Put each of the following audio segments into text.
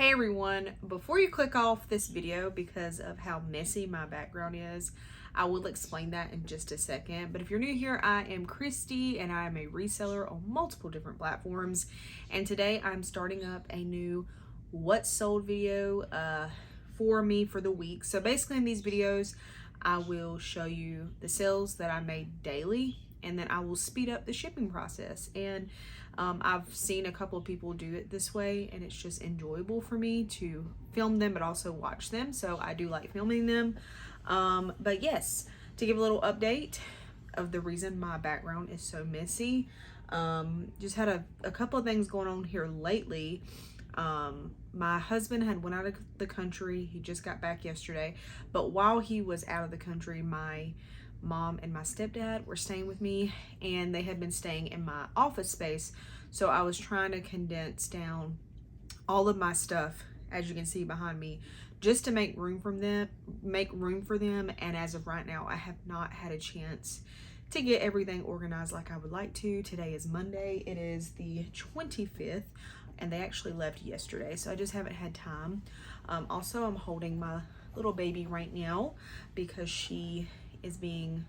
Hey everyone, before you click off this video because of how messy my background is, I will explain that in just a second. But if you're new here, I am Christy and I am a reseller on multiple different platforms. And today I'm starting up a new what sold video for me for the week. So basically in these videos, I will show you the sales that I made daily, and then I will speed up the shipping process. And I've seen a couple of people do it this way, and it's just enjoyable for me to film them but also watch them, so I do like filming them. But yes, to give a little update of the reason my background is so messy, just had a couple of things going on here lately. My husband had went out of the country. He just got back yesterday, but while he was out of the country, my mom and my stepdad were staying with me, and they had been staying in my office space. So I was trying to condense down all of my stuff, as you can see behind me, just to make room for them. And as of right now, I have not had a chance to get everything organized like I would like to. Today is Monday. It is the 25th, and they actually left yesterday, so I just haven't had time. Also, I'm holding my little baby right now because she is being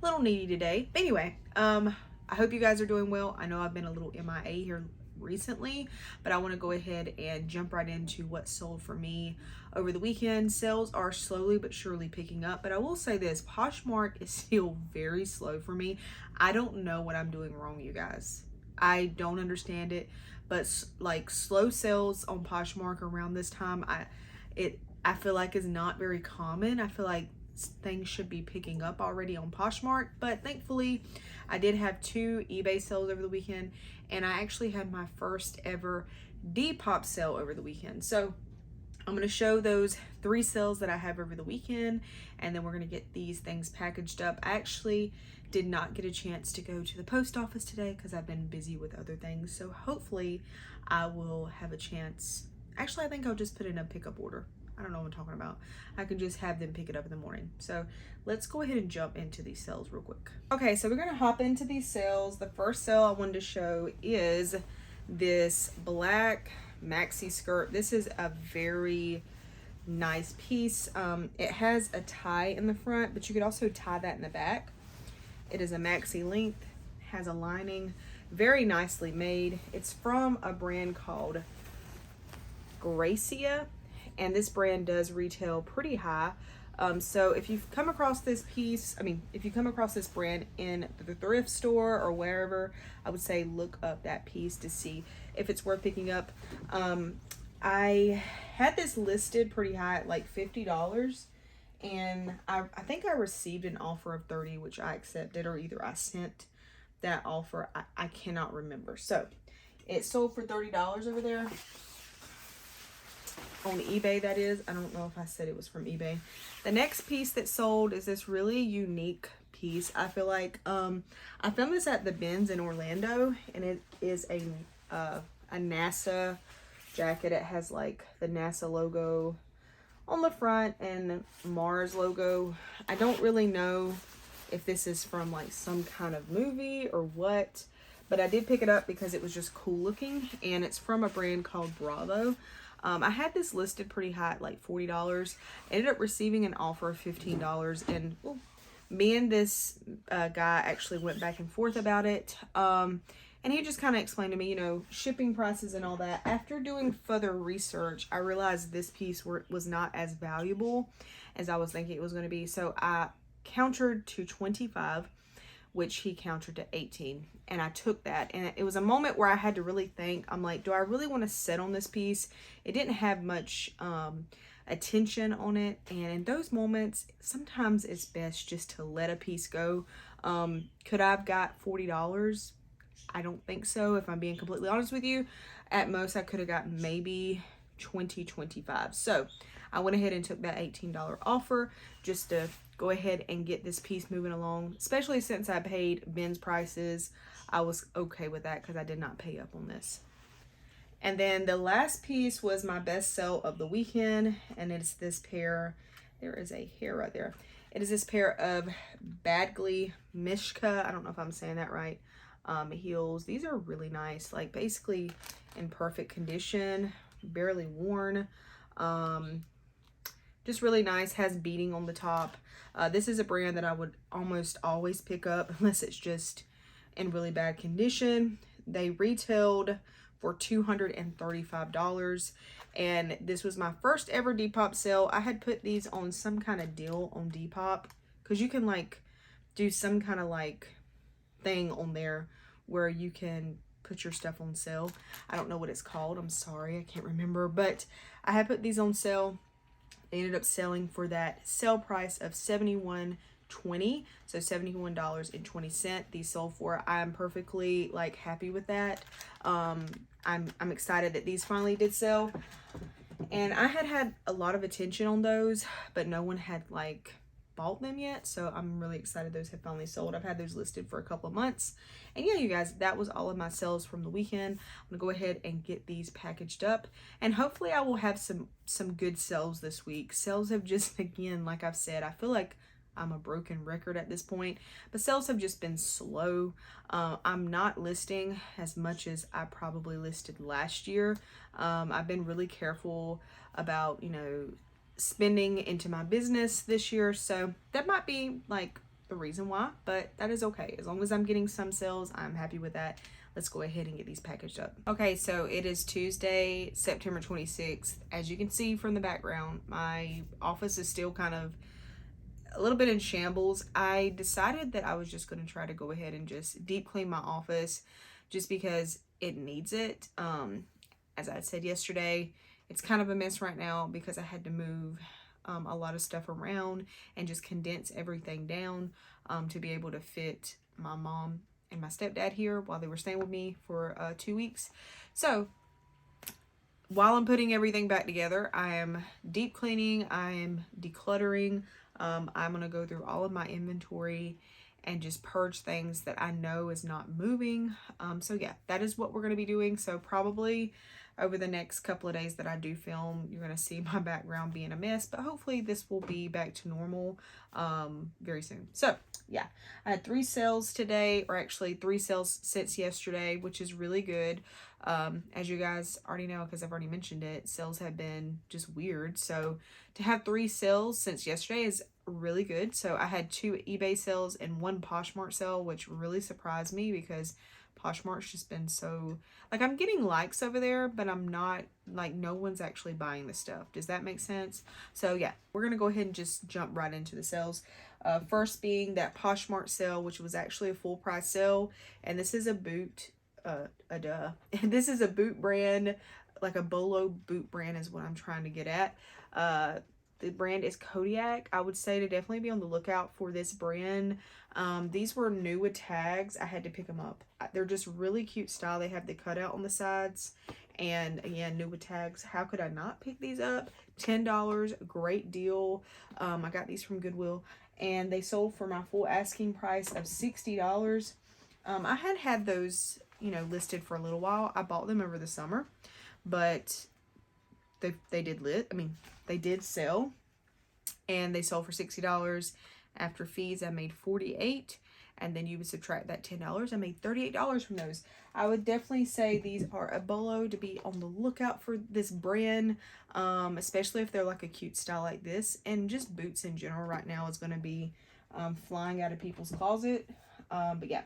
a little needy today. But anyway, I hope you guys are doing well. I know I've been a little MIA here recently, but I want to go ahead and jump right into what sold for me over the weekend. Sales are slowly but surely picking up, but I will say this: Poshmark is still very slow for me. I don't know what I'm doing wrong, you guys. I don't understand it, but like slow sales on Poshmark around this time, I feel like is not very common. I feel like things should be picking up already on Poshmark, but thankfully I did have 2 eBay sales over the weekend, and I actually had my first ever Depop sale over the weekend. So I'm going to show those 3 sales that I have over the weekend, and then we're going to get these things packaged up. I actually did not get a chance to go to the post office today because I've been busy with other things, so hopefully I will have a chance. Actually, I think I'll just put in a pickup order. I don't know what I'm talking about. I can just have them pick it up in the morning. So let's go ahead and jump into these sales real quick. Okay, so we're gonna hop into these sales. The first sale I wanted to show is this black maxi skirt. This is a very nice piece. It has a tie in the front, but you could also tie that in the back. It is a maxi length, has a lining, very nicely made. It's from a brand called Gracia, and this brand does retail pretty high. So if you've come across this piece, if you come across this brand in the thrift store or wherever, I would say look up that piece to see if it's worth picking up. I had this listed pretty high at like $50, and I think I received an offer of $30, which I accepted, or either I sent that offer. I cannot remember. So it sold for $30 over there. On eBay, that is. I don't know if I said it was from eBay. The next piece that sold is this really unique piece. I feel like I found this at the Benz in Orlando, and it is a NASA jacket. It has like the NASA logo on the front and Mars logo. I don't really know if this is from like some kind of movie or what, but I did pick it up because it was just cool looking, and it's from a brand called Bravo. I had this listed pretty high at like $40. Ended up receiving an offer of $15, and me and this guy actually went back and forth about it. And he just kind of explained to me, shipping prices and all that. After doing further research, I realized this piece was not as valuable as I was thinking it was going to be. So I countered to $25, which he countered to $18, and I took that. And it was a moment where I had to really think. I'm like, do I really want to sit on this piece? It didn't have much attention on it, and in those moments sometimes it's best just to let a piece go. Could I have got $40? I don't think so, if I'm being completely honest with you. At most I could have gotten maybe $20, $25. So I went ahead and took that $18 offer just to go ahead and get this piece moving along, especially since I paid Ben's prices. I was okay with that because I did not pay up on this. And then the last piece was my best sell of the weekend, and it's this pair. There is a hair right there. It is this pair of Badgley Mishka, I don't know if I'm saying that right, heels. These are really nice, like basically in perfect condition. barely worn. Just really nice, has beading on the top. This is a brand that I would almost always pick up unless it's just in really bad condition. They retailed for $235, and this was my first ever Depop sale. I had put these on some kind of deal on Depop, because you can like do some kind of like thing on there where you can put your stuff on sale. I don't know what it's called, I'm sorry, I can't remember, but I had put these on sale. They ended up selling for that sale price of $71.20, so $71.20 these sold for. I'm perfectly like happy with that. I'm excited that these finally did sell, and I had a lot of attention on those, but no one had like bought them yet, so I'm really excited those have finally sold. I've had those listed for a couple of months. And yeah, you guys, that was all of my sales from the weekend. I'm gonna go ahead and get these packaged up, and hopefully I will have some good sales this week. Sales have just, again, like I've said, I feel like I'm a broken record at this point, but sales have just been slow. I'm not listing as much as I probably listed last year. I've been really careful about, you know, spending into my business this year, so that might be like the reason why, but that is okay. As long as I'm getting some sales, I'm happy with that. Let's go ahead and get these packaged up. Okay, so it is Tuesday, September 26th. As you can see from the background, my office is still kind of a little bit in shambles. I decided that I was just going to try to go ahead and just deep clean my office, just because it needs it. As I said yesterday, it's kind of a mess right now because I had to move a lot of stuff around and just condense everything down to be able to fit my mom and my stepdad here while they were staying with me for 2 weeks. So while I'm putting everything back together, I am deep cleaning, I am decluttering. I'm going to go through all of my inventory and just purge things that I know is not moving. So yeah, that is what we're going to be doing. So probably over the next couple of days that I do film, you're going to see my background being a mess, but hopefully this will be back to normal very soon. So yeah, I had 3 sales today, or actually 3 sales since yesterday, which is really good. As you guys already know, because I've already mentioned it, sales have been just weird. So to have 3 sales since yesterday is really good. So I had 2 eBay sales and 1 Poshmark sale, which really surprised me because Poshmark's just been so, like, I'm getting likes over there, but I'm not, like, no one's actually buying the stuff. Does that make sense? So yeah, we're gonna go ahead and just jump right into the sales. First being that Poshmark sale, which was actually a full price sale, and this is a boot, this is a boot brand, like a bolo boot brand is what I'm trying to get at. The brand is Kodiak. I would say to definitely be on the lookout for this brand. These were new with tags. I had to pick them up. They're just really cute style. They have the cutout on the sides, and again, new with tags. How could I not pick these up? $10, great deal. I got these from Goodwill, and they sold for my full asking price of $60. I had those, you know, listed for a little while. I bought them over the summer, but they did sell, and they sold for $60. After fees, I made $48, and then you would subtract that $10. I made $38 from those. I would definitely say these are a bolo to be on the lookout for this brand, especially if they're like a cute style like this, and just boots in general right now is going to be flying out of people's closet. But yeah,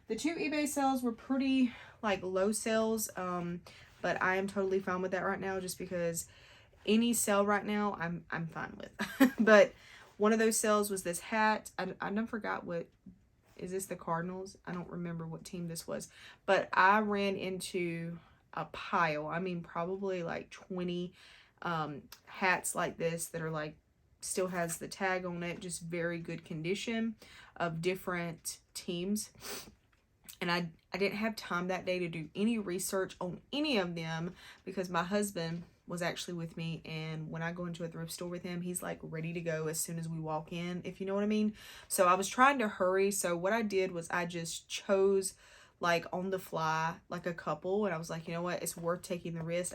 the 2 eBay sales were pretty like low sales, but I am totally fine with that right now, just because any sale right now I'm fine with. But one of those sales was this hat. I don't forgot what, is this the Cardinals? I don't remember what team this was, but I ran into a pile. I mean, probably like 20 hats like this that are like, still has the tag on it, just very good condition, of different teams. And I didn't have time that day to do any research on any of them because my husband was actually with me, and when I go into a thrift store with him, he's like ready to go as soon as we walk in, if you know what I mean. So I was trying to hurry, so what I did was I just chose like on the fly like a couple, and I was like, you know what, it's worth taking the risk.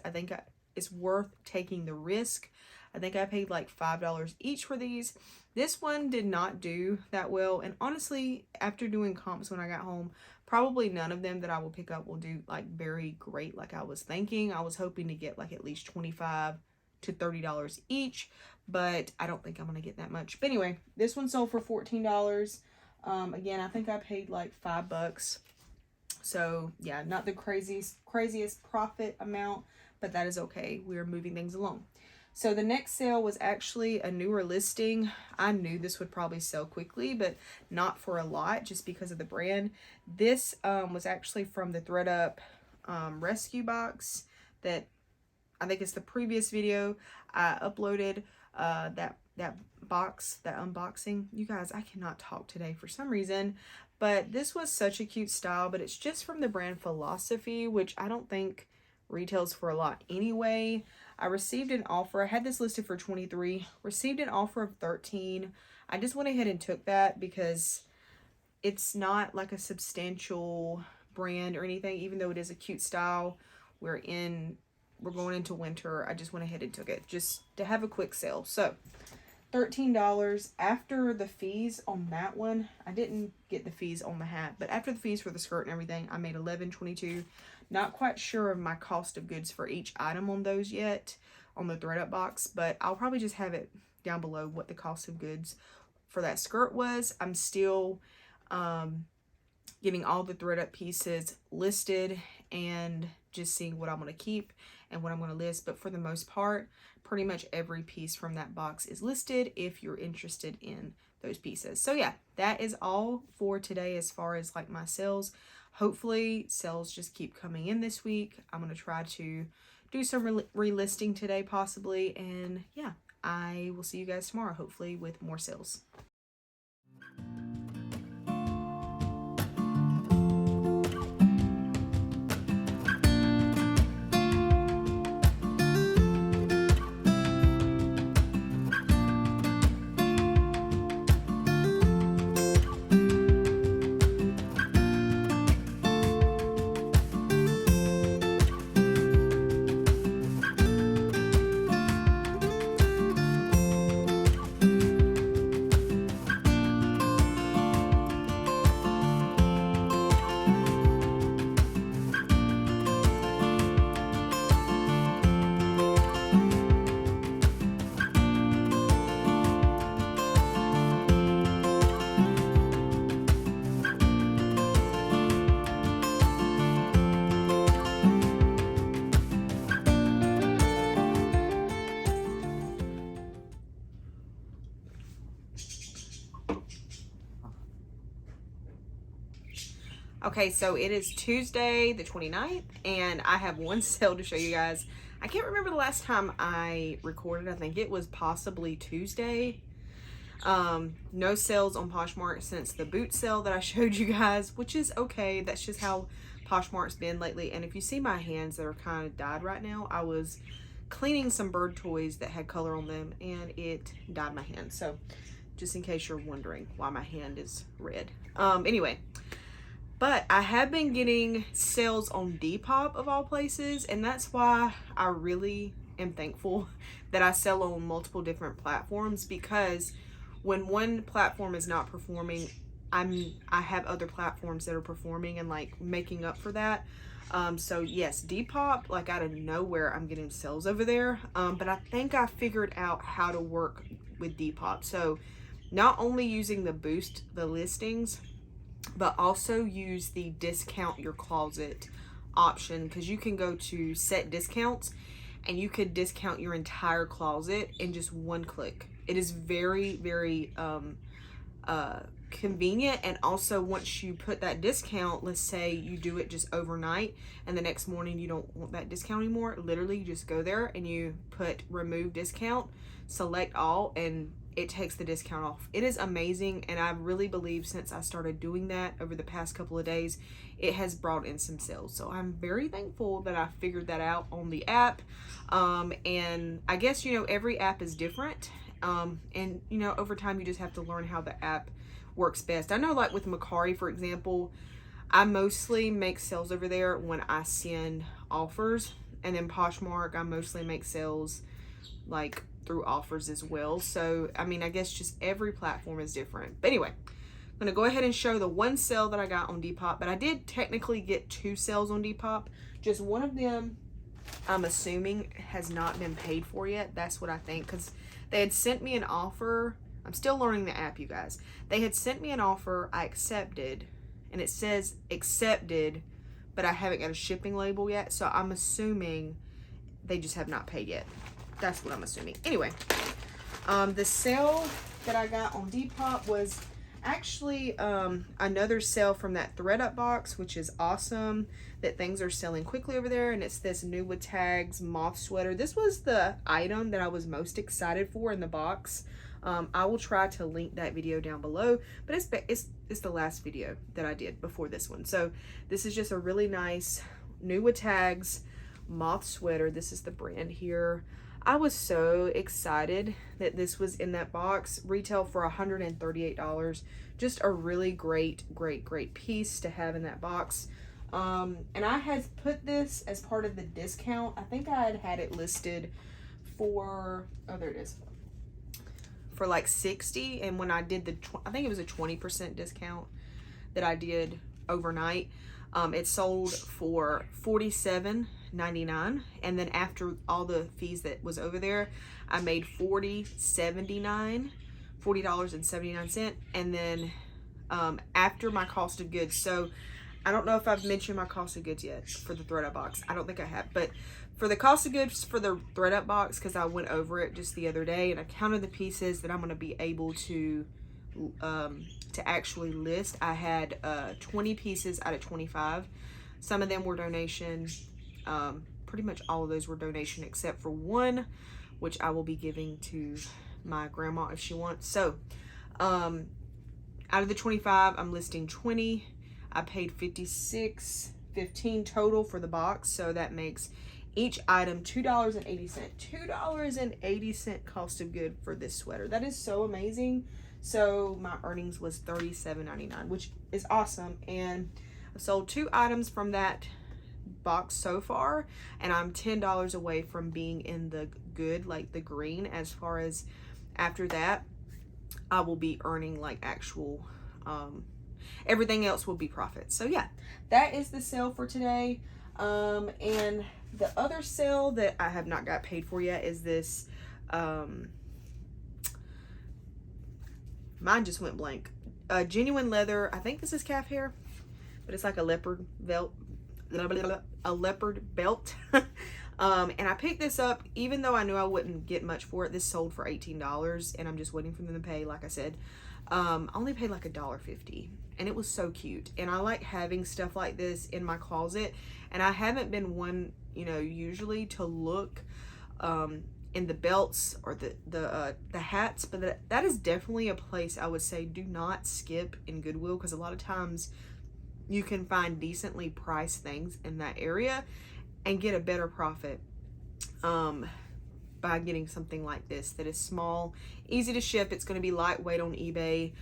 It's worth taking the risk. I think I paid like $5 each for these. This one did not do that well, and honestly, after doing comps when I got home, Probably none of them that I will pick up will do like very great like I was thinking. I was hoping to get like at least $25 to $30 each, but I don't think I'm gonna get that much. But anyway, this one sold for $14. Again, I think I paid like $5. So yeah, not the craziest profit amount, but that is okay. We're moving things along. So the next sale was actually a newer listing. I knew this would probably sell quickly, but not for a lot just because of the brand. This was actually from the ThredUp rescue box that I think it's the previous video I uploaded, that box, that unboxing. You guys, I cannot talk today for some reason, but this was such a cute style, but it's just from the brand Philosophy, which I don't think retails for a lot anyway. I received an offer. I had this listed for $23, received an offer of $13. I just went ahead and took that because it's not like a substantial brand or anything, even though it is a cute style. We're going into winter. I just went ahead and took it just to have a quick sale. So $13 after the fees on that one. I didn't get the fees on the hat, but after the fees for the skirt and everything, I made $11.22. Not quite sure of my cost of goods for each item on those yet on the ThredUp box, but I'll probably just have it down below what the cost of goods for that skirt was. I'm still getting all the ThredUp pieces listed and just seeing what I'm going to keep and what I'm going to list. But for the most part, pretty much every piece from that box is listed if you're interested in those pieces. So yeah, that is all for today as far as like my sales. Hopefully sales just keep coming in this week. I'm going to try to do some relisting today possibly. And yeah, I will see you guys tomorrow, hopefully with more sales. Okay, so it is Tuesday the 29th, and I have one sale to show you guys. I can't remember the last time I recorded. I think it was possibly Tuesday. No sales on Poshmark since the boot sale that I showed you guys, which is okay. That's just how Poshmark's been lately. And if you see my hands that are kind of dyed right now, I was cleaning some bird toys that had color on them, and it dyed my hand. So just in case you're wondering why my hand is red. Anyway. But I have been getting sales on Depop of all places, and that's why I really am thankful that I sell on multiple different platforms, because when one platform is not performing, I have other platforms that are performing and like making up for that. So yes, Depop, like out of nowhere, I'm getting sales over there. But I think I figured out how to work with Depop. So not only using the boost the listings, but also use the discount your closet option, because you can go to set discounts and you could discount your entire closet in just one click. It is very, very convenient. And also, once you put that discount, let's say you do it just overnight and the next morning you don't want that discount anymore, literally you just go there and you put remove discount, select all, and it takes the discount off. It is amazing, and I really believe since I started doing that over the past couple of days, it has brought in some sales. So I'm very thankful that I figured that out on the app. And I guess, you know, every app is different. And, you know, over time you just have to learn how the app works best. I know, like with Mercari, for example, I mostly make sales over there when I send offers. And then Poshmark, I mostly make sales like through offers as well. So I mean, I guess just every platform is different. But anyway, I'm gonna go ahead and show the one sale that I got on Depop, but I did technically get 2 sales on Depop. Just one of them, I'm assuming, has not been paid for yet. That's what I think, because they had sent me an offer. I'm still learning the app, you guys. They had sent me an offer, I accepted, and it says accepted, but I haven't got a shipping label yet, so I'm assuming they just have not paid yet. That's what I'm assuming. Anyway, the sale that I got on Depop was actually another sale from that ThredUp box, which is awesome that things are selling quickly over there. And it's this new with tags moth sweater. This was the item that I was most excited for in the box. I will try to link that video down below, but it's the last video that I did before this one. So this is just a really nice new with tags moth sweater. This is the brand here. I was so excited that this was in that box. Retail for $138. Just a really great piece to have in that box. And I had put this as part of the discount. I think I had it listed for, oh, there it is, for like $60. And when I did I think it was a 20% discount that I did overnight, it sold for $47.99, and then after all the fees that was over there, I made $40.79, and then after my cost of goods. So I don't know if I've mentioned my cost of goods yet for the ThredUp box. I don't think I have, but for the cost of goods for the ThredUp box, because I went over it just the other day and I counted the pieces that I'm going to be able to actually list. I had 20 pieces out of 25. Some of them were donation. Pretty much all of those were donation except for one, which I will be giving to my grandma if she wants. So out of the 25, I'm listing 20. I paid $56.15 total for the box, so that makes each item $2.80. $2.80 cost of good for this sweater. That is so amazing. So my earnings was $37.99, which is awesome. And I've sold 2 items from that box so far, and I'm $10 away from being in the good, like the green. As far as after that, I will be earning like actual, everything else will be profit. So yeah, that is the sale for today. And the other sale that I have not got paid for yet is this, mine just went blank. Genuine leather. I think this is calf hair, but it's like a leopard belt. A leopard belt. And I picked this up even though I knew I wouldn't get much for it. This sold for $18, and I'm just waiting for them to pay. Like I said, I only paid like $1.50, and it was so cute. And I like having stuff like this in my closet, and I haven't been one, you know, usually to look in the belts or the hats, but that is definitely a place I would say do not skip in Goodwill, because a lot of times you can find decently priced things in that area and get a better profit by getting something like this that is small, easy to ship. It's going to be lightweight on eBay.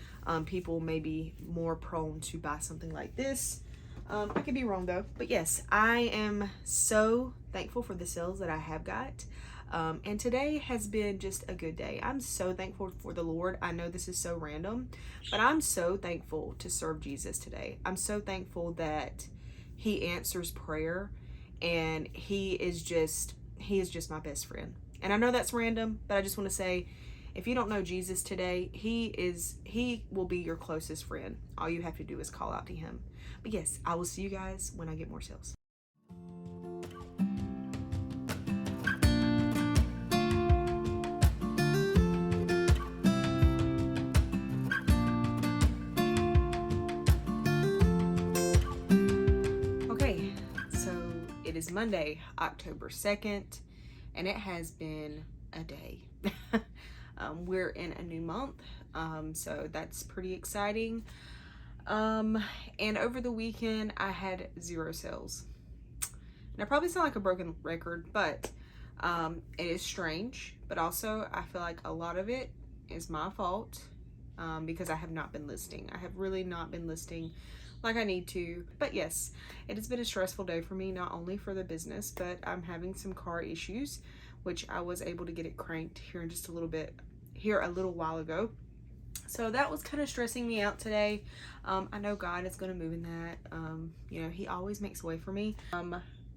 People may be more prone to buy something like this. I could be wrong though, but yes, I am so thankful for the sales that I have got. And today has been just a good day. I'm so thankful for the Lord. I know this is so random, but I'm so thankful to serve Jesus today. I'm so thankful that he answers prayer, and he is just my best friend. And I know that's random, but I just want to say, if you don't know Jesus today, he will be your closest friend. All you have to do is call out to him. But yes, I will see you guys when I get more sales. It is Monday, October 2nd, and it has been a day. We're in a new month, so that's pretty exciting. And over the weekend, I had 0 sales. And I probably sound like a broken record, but it is strange. But also, I feel like a lot of it is my fault because I have not been listing. I have really not been listing like I need to. But yes, it has been a stressful day for me, not only for the business, but I'm having some car issues, which I was able to get it cranked here in just a little bit, here a little while ago. So that was kind of stressing me out today. I know God is going to move in that. You know, he always makes a way for me.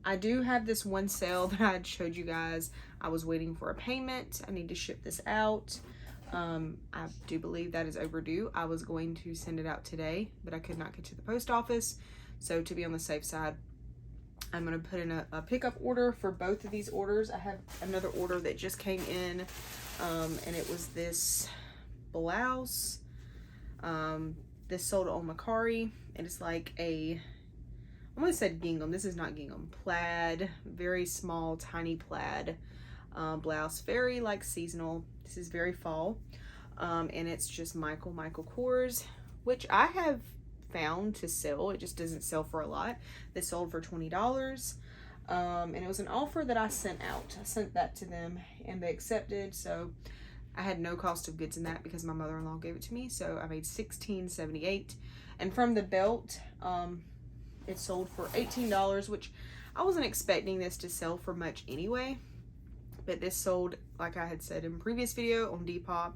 I do have this one sale that I showed you guys. I was waiting for a payment. I need to ship this out. I do believe that is overdue. I was going to send it out today, but I could not get to the post office. So to be on the safe side, I'm going to put in a pickup order for both of these orders. I have another order that just came in, and it was this blouse. This sold on Macari, and it's like I almost said gingham. This is not gingham. Plaid, very small, tiny plaid blouse, very like seasonal. This is very fall, and it's just Michael Kors, which I have found to sell. It just doesn't sell for a lot. This sold for $20, and it was an offer that I sent out. I sent that to them, and they accepted. So I had no cost of goods in that because my mother-in-law gave it to me. So I made $16.78, and from the belt, it sold for $18, which I wasn't expecting this to sell for much anyway. But this sold, like I had said in previous video, on Depop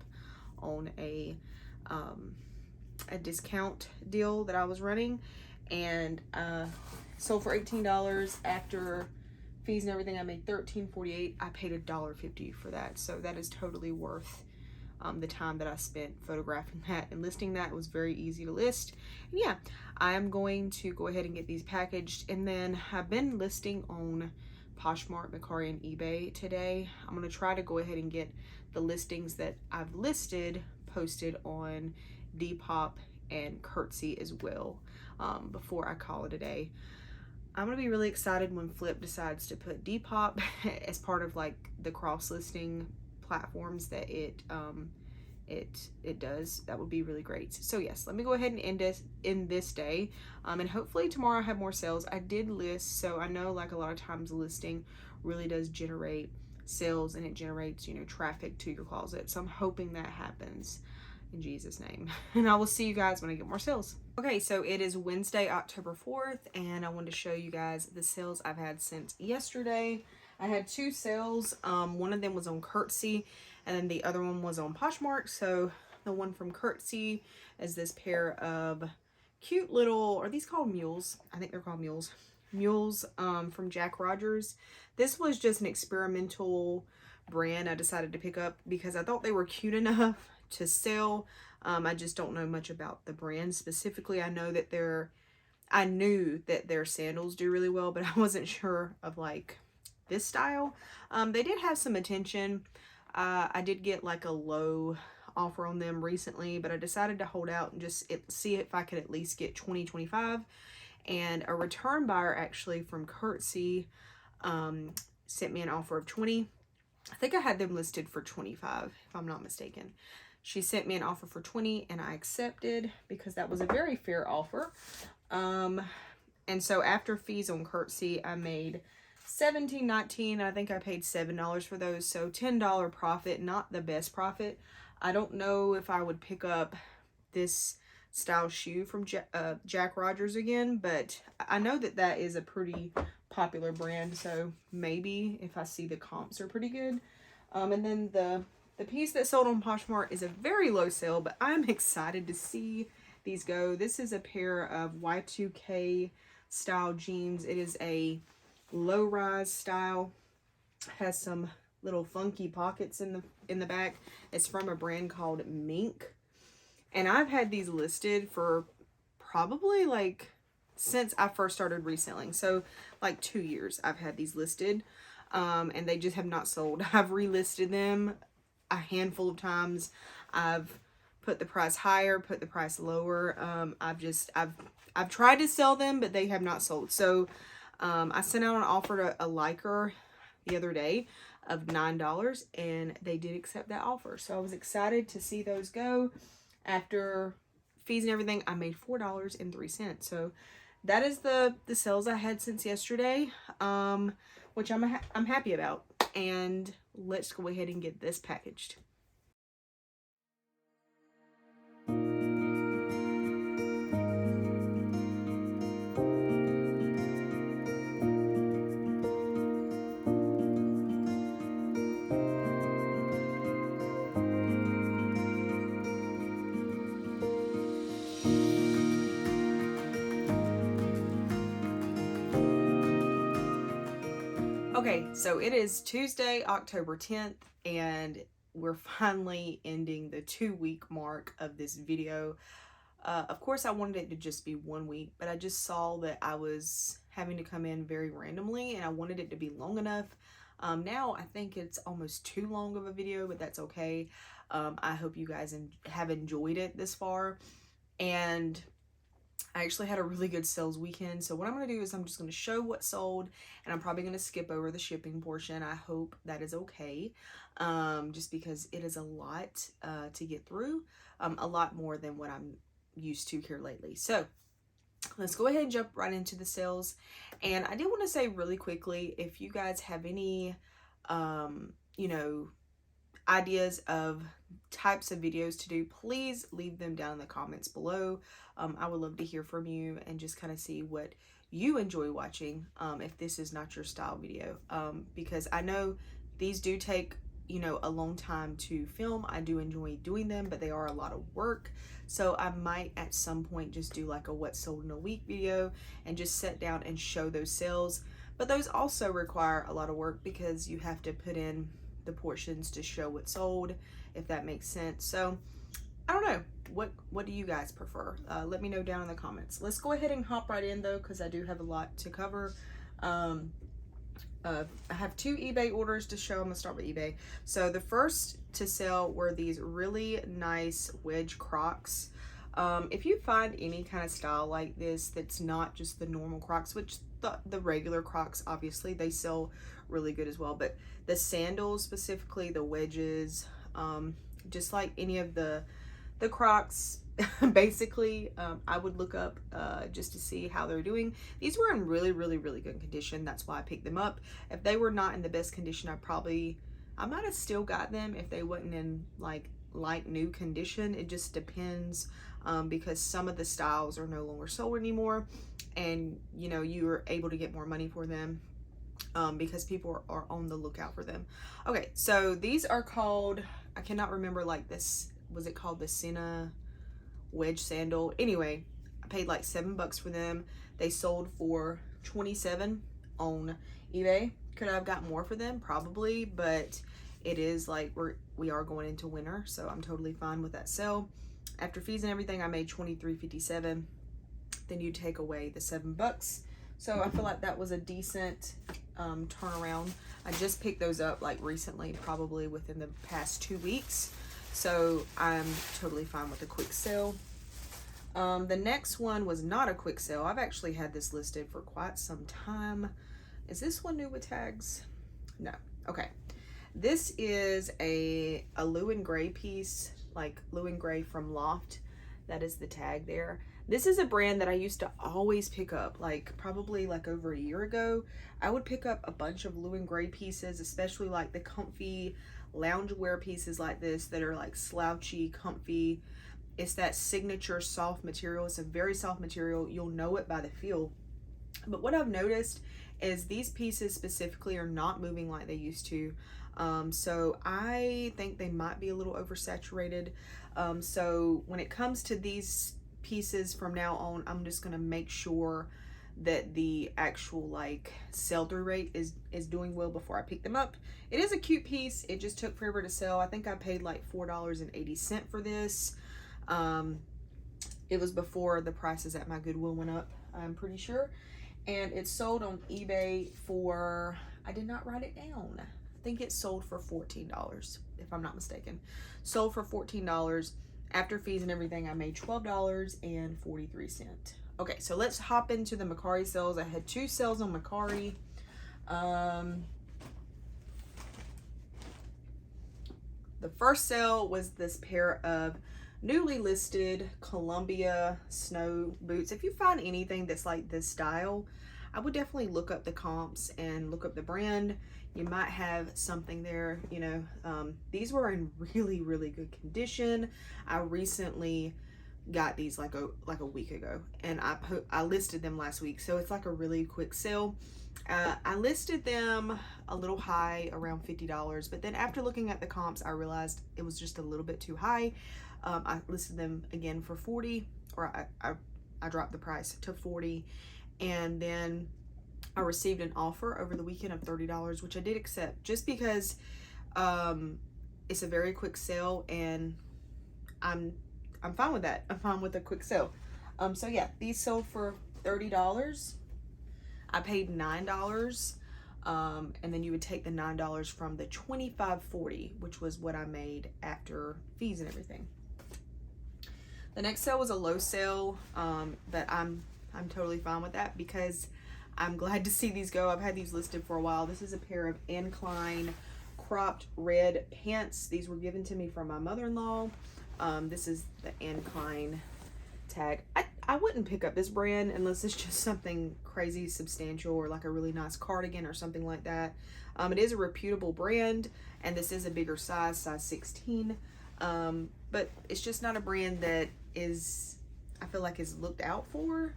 on a discount deal that I was running, and sold for $18. After fees and everything, I made $13.48. I paid $1.50 for that, so that is totally worth the time that I spent photographing that and listing that. It was very easy to list. And yeah, I am going to go ahead and get these packaged, and then I've been listing on Poshmark, Macari, and eBay today. I'm going to try to go ahead and get the listings that I've listed posted on Depop and Curtsy as well, before I call it a day. I'm going to be really excited when Flip decides to put Depop as part of like the cross listing platforms that it does. That would be really great. So yes, let me go ahead and end this day, and hopefully tomorrow I have more sales. I did list, so I know like a lot of times listing really does generate sales, and it generates, you know, traffic to your closet. So I'm hoping that happens in Jesus' name. And I will see you guys when I get more sales. Okay, so it is Wednesday, October 4th, and I wanted to show you guys the sales I've had since yesterday. I had two sales. One of them was on Curtsy, and then the other one was on Poshmark. So the one from Curtsy is this pair of cute little, are these called mules? I think they're called mules. Mules from Jack Rogers. This was just an experimental brand I decided to pick up because I thought they were cute enough to sell. I just don't know much about the brand specifically. I knew that their sandals do really well, but I wasn't sure of like this style. They did have some attention. I did get like a low offer on them recently, but I decided to hold out and just see if I could at least get 20-25. And a return buyer actually from Curtsy sent me an offer of 20. I think I had them listed for 25 if I'm not mistaken. She sent me an offer for 20, and I accepted because that was a very fair offer. And so after fees on Curtsy, I made $17.19. I think I paid $7 for those, so $10 profit. Not the best profit. I don't know if I would pick up this style shoe from Jack Rogers again, but I know that that is a pretty popular brand, so maybe if I see the comps are pretty good. And then the piece that sold on Poshmark is a very low sale, but I'm excited to see these go. This is a pair of Y2K style jeans. It is a low-rise style. Has some little funky pockets in the back. It's from a brand called Mink. And I've had these listed for probably like since I first started reselling. So like 2 years I've had these listed. And they just have not sold. I've relisted them a handful of times. I've put the price higher, put the price lower. I've tried to sell them, but they have not sold. So I sent out an offer to a liker the other day of $9, and they did accept that offer. So I was excited to see those go. After fees and everything, I made $4.03. So that is the sales I had since yesterday, which I'm happy about. And let's go ahead and get this packaged. Okay, so it is Tuesday, October 10th, and we're finally ending the 2-week mark of this video. Of course, I wanted it to just be 1 week, but I just saw that I was having to come in very randomly, and I wanted it to be long enough. Now I think it's almost too long of a video, but that's okay. I hope you guys have enjoyed it this far, and I actually had a really good sales weekend. So what I'm going to do is I'm just going to show what sold, and I'm probably going to skip over the shipping portion. I hope that is okay, just because it is a lot to get through, a lot more than what I'm used to here lately. So let's go ahead and jump right into the sales. And I did want to say really quickly, if you guys have any, you know, ideas of types of videos to do, please leave them down in the comments below. I would love to hear from you and just kind of see what you enjoy watching, if this is not your style video, because I know these do take, you know, a long time to film. I do enjoy doing them, but they are a lot of work. So I might at some point just do like a what sold in a week video and just sit down and show those sales. But those also require a lot of work because you have to put in the portions to show what sold, if that makes sense. So I don't know, what do you guys prefer? Let me know down in the comments. Let's go ahead and hop right in though, because I do have a lot to cover. I have 2 eBay orders to show. I'm gonna start with eBay. So the first to sell were these really nice wedge Crocs. If you find any kind of style like this that's not just the normal Crocs, which the regular Crocs, obviously they sell really good as well, but the sandals, specifically the wedges, just like any of the Crocs, basically, I would look up just to see how they're doing. These were in really good condition. That's why I picked them up. If they were not in the best condition, I might have still got them if they wasn't in like light new condition. It just depends, because some of the styles are no longer sold anymore, and you know, you're able to get more money for them, because people are on the lookout for them. Okay, so these are called, I cannot remember, like this, was it called the Senna wedge sandal? Anyway, I paid like $7 for them. They sold for $27 on eBay. Could I have got more for them? Probably, but it is like we are going into winter, so I'm totally fine with that sale. After fees and everything, I made $23.57. Then you take away the $7. So I feel like that was a decent turnaround. I just picked those up like recently, probably within the past 2 weeks. So I'm totally fine with a quick sale. The next one was not a quick sale. I've actually had this listed for quite some time. Is this one new with tags? No. Okay. This is a Lou and Gray piece, like Lou and Gray from Loft. That is the tag there. This is a brand that I used to always pick up, like probably like over a year ago. I would pick up a bunch of Lou and Gray pieces, especially like the comfy loungewear pieces like this that are like slouchy, comfy. It's that signature soft material. It's a very soft material. You'll know it by the feel. But what I've noticed is these pieces specifically are not moving like they used to. So I think they might be a little oversaturated. So when it comes to these pieces from now on, I'm just gonna make sure that the actual like sell-through rate is doing well before I pick them up. It is a cute piece. It just took forever to sell. I think I paid like $4.80 for this. It was before the prices at my Goodwill went up, I'm pretty sure. And it's sold on eBay for, I did not write it down, I think it sold for $14, if I'm not mistaken. Sold for $14. After fees and everything, I made $12.43. Okay, so let's hop into the Mercari sales. I had 2 sales on Mercari. The first sale was this pair of newly listed Columbia snow boots. If you find anything that's like this style, I would definitely look up the comps and look up the brand. You might have something there, you know. These were in really good condition. I recently got these like a week ago, and I listed them last week, so it's like a really quick sale. I listed them a little high, around $50, but then after looking at the comps, I realized it was just a little bit too high. I listed them again for $40, or I dropped the price to $40, and then I received an offer over the weekend of $30, which I did accept just because it's a very quick sale, and I'm fine with that. I'm fine with a quick sale. So yeah, these sold for $30. I paid $9. And then you would take the $9 from the $25.40, which was what I made after fees and everything. The next sale was a low sale, but I'm totally fine with that because I'm glad to see these go. I've had these listed for a while. This is a pair of Incline cropped red pants. These were given to me from my mother-in-law. This is the Incline tag. I wouldn't pick up this brand unless it's just something crazy substantial or like a really nice cardigan or something like that. It is a reputable brand, and this is a bigger size 16. But it's just not a brand that I feel like is looked out for.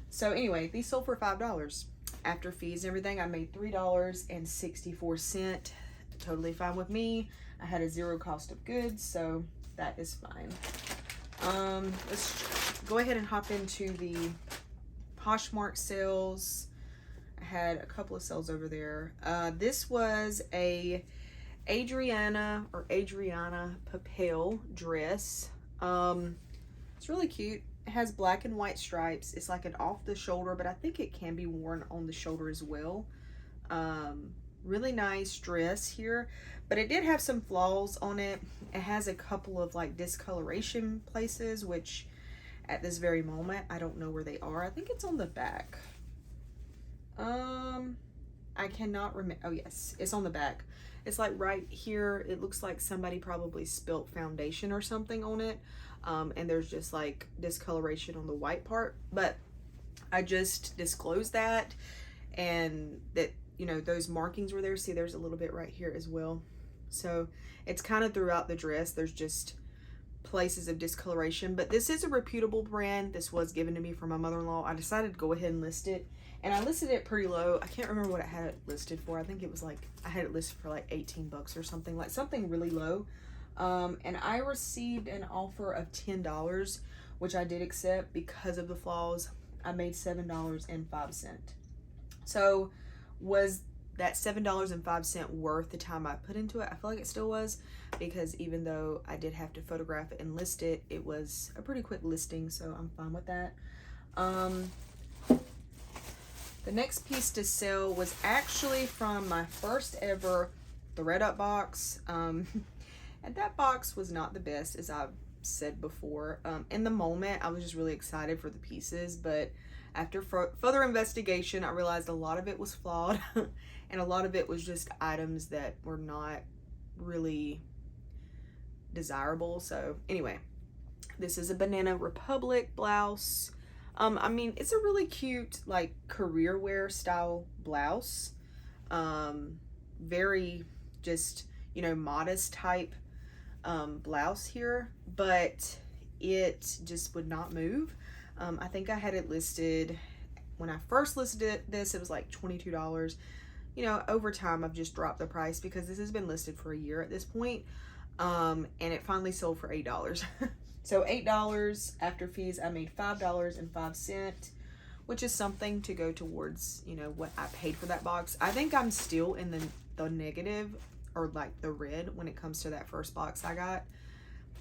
So anyway, these sold for $5. After fees and everything, I made $3.64. Totally fine with me. I had a zero cost of goods, so that is fine. Let's go ahead and hop into the Poshmark sales. I had a couple of sales over there. This was a Adriana Papel dress. It's really cute. It has black and white stripes. It's like an off the shoulder, but I think it can be worn on the shoulder as well. Really nice dress here, but it did have some flaws on it. It has a couple of like discoloration places, which at this very moment I don't know where they are. I think it's on the back. I cannot remember. Oh yes, it's on the back. It's like right here. It looks like somebody probably spilt foundation or something on it, and there's just like discoloration on the white part. But I just disclosed that, and that, you know, those markings were there. See, there's a little bit right here as well. So it's kind of throughout the dress. There's just places of discoloration, but this is a reputable brand. This was given to me from my mother-in-law. I decided to go ahead and list it, and I listed it pretty low. I can't remember what I had it listed for. I think it was like, I had it listed for like 18 bucks or something, like something really low. And I received an offer of $10, which I did accept because of the flaws. I made $7.05. So was that $7.05 worth the time I put into it? I feel like it still was, because even though I did have to photograph it and list it, it was a pretty quick listing, so I'm fine with that. The next piece to sell was actually from my first ever ThredUp box. And that box was not the best, as I've said before. In the moment, I was just really excited for the pieces, but after further investigation, I realized a lot of it was flawed and a lot of it was just items that were not really desirable. So anyway, this is a Banana Republic blouse. I mean, it's a really cute, like, career wear style blouse. Very just, you know, modest type blouse here, but it just would not move. I think I had it listed, when I first listed this, it was like $22. You know, over time, I've just dropped the price because this has been listed for a year at this point. And it finally sold for $8. So $8 after fees, I made $5.05, which is something to go towards, you know, what I paid for that box. I think I'm still in the negative, or like the red, when it comes to that first box I got.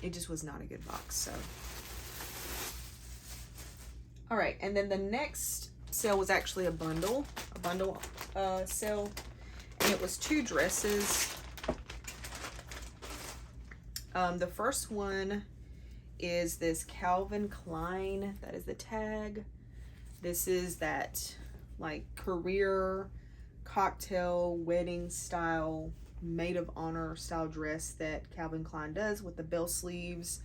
It just was not a good box, so. All right, and then the next sale was actually a bundle sale, and it was 2 dresses. The first one is this Calvin Klein, that is the tag. This is that like career cocktail wedding style, maid of honor style dress that Calvin Klein does, with the bell sleeves,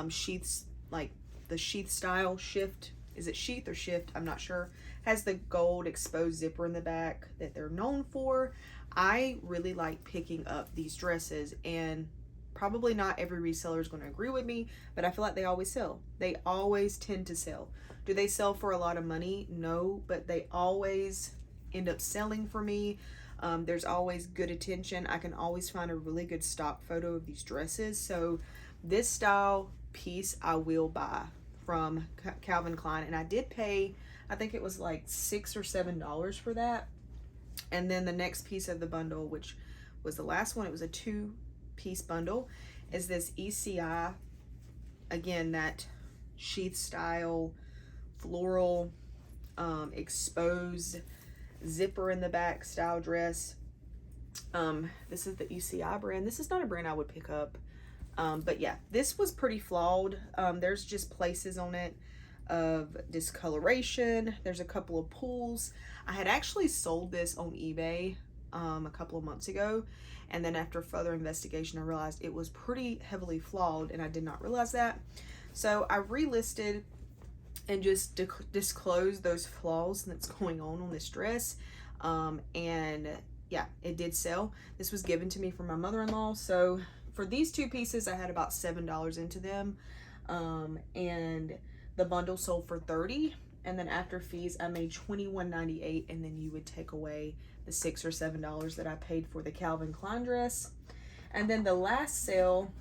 sheaths, like the sheath style shift. Is it sheath or shift? I'm not sure. Has the gold exposed zipper in the back that they're known for. I really like picking up these dresses, and probably not every reseller is going to agree with me, but I feel like they always sell. They always tend to sell. Do they sell for a lot of money? No, but they always end up selling for me. There's always good attention. I can always find a really good stock photo of these dresses. So this style piece I will buy from Calvin Klein, and I did pay I think it was like $6 or $7 for that. And then the next piece of the bundle, which was the last one, it was a 2-piece bundle, is this ECI, again, that sheath style floral exposed zipper in the back style dress. This is the ECI brand. This is not a brand I would pick up, but yeah, this was pretty flawed. There's just places on it of discoloration. There's a couple of pulls. I had actually sold this on eBay a couple of months ago, and then after further investigation I realized it was pretty heavily flawed, and I did not realize that. So I relisted and just disclosed those flaws that's going on this dress, and yeah, it did sell. This was given to me from my mother-in-law, so for these 2 pieces I had about $7 into them, and the bundle sold for $30, and then after fees I made $21.98, and then you would take away the $6 or $7 that I paid for the Calvin Klein dress. And then the last sale,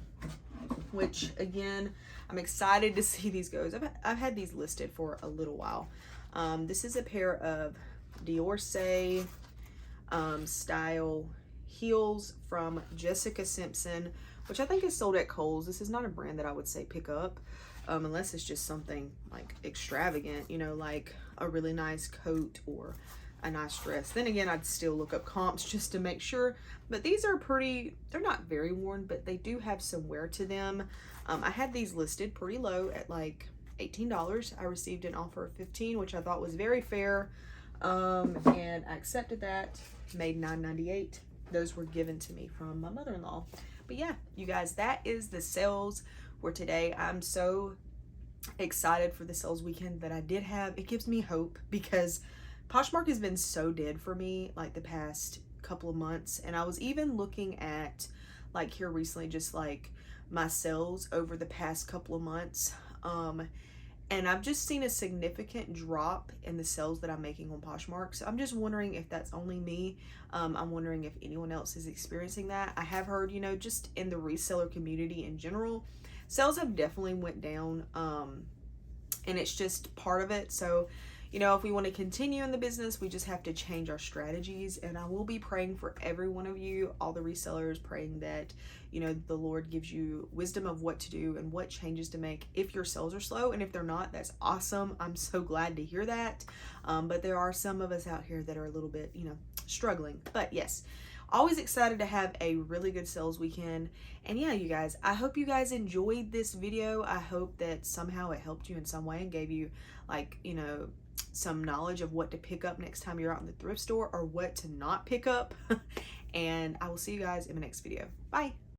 which again, I'm excited to see these go. I've had these listed for a little while. This is a pair of Diorce style heels from Jessica Simpson, which I think is sold at Kohl's. This is not a brand that I would say pick up, unless it's just something like extravagant, you know, like a really nice coat or a nice dress. Then again, I'd still look up comps just to make sure, but these are pretty, they're not very worn, but they do have some wear to them. I had these listed pretty low at like $18. I received an offer of $15, which I thought was very fair, and I accepted that, made $9.98. Those were given to me from my mother-in-law. But yeah, you guys, that is the sales for today. I'm so excited for the sales weekend that I did have. It gives me hope because Poshmark has been so dead for me like the past couple of months, and I was even looking at like here recently just like my sales over the past couple of months, and I've just seen a significant drop in the sales that I'm making on Poshmark. So I'm just wondering if that's only me. I'm wondering if anyone else is experiencing that. I have heard, you know, just in the reseller community in general, sales have definitely went down, and it's just part of it. So, you know, if we want to continue in the business, we just have to change our strategies. And I will be praying for every one of you, all the resellers, praying that, you know, the Lord gives you wisdom of what to do and what changes to make if your sales are slow. And if they're not, that's awesome. I'm so glad to hear that. But there are some of us out here that are a little bit, you know, struggling. But yes, always excited to have a really good sales weekend. And yeah, you guys, I hope you guys enjoyed this video. I hope that somehow it helped you in some way and gave you, like, you know, some knowledge of what to pick up next time you're out in the thrift store or what to not pick up. And I will see you guys in the next video. Bye.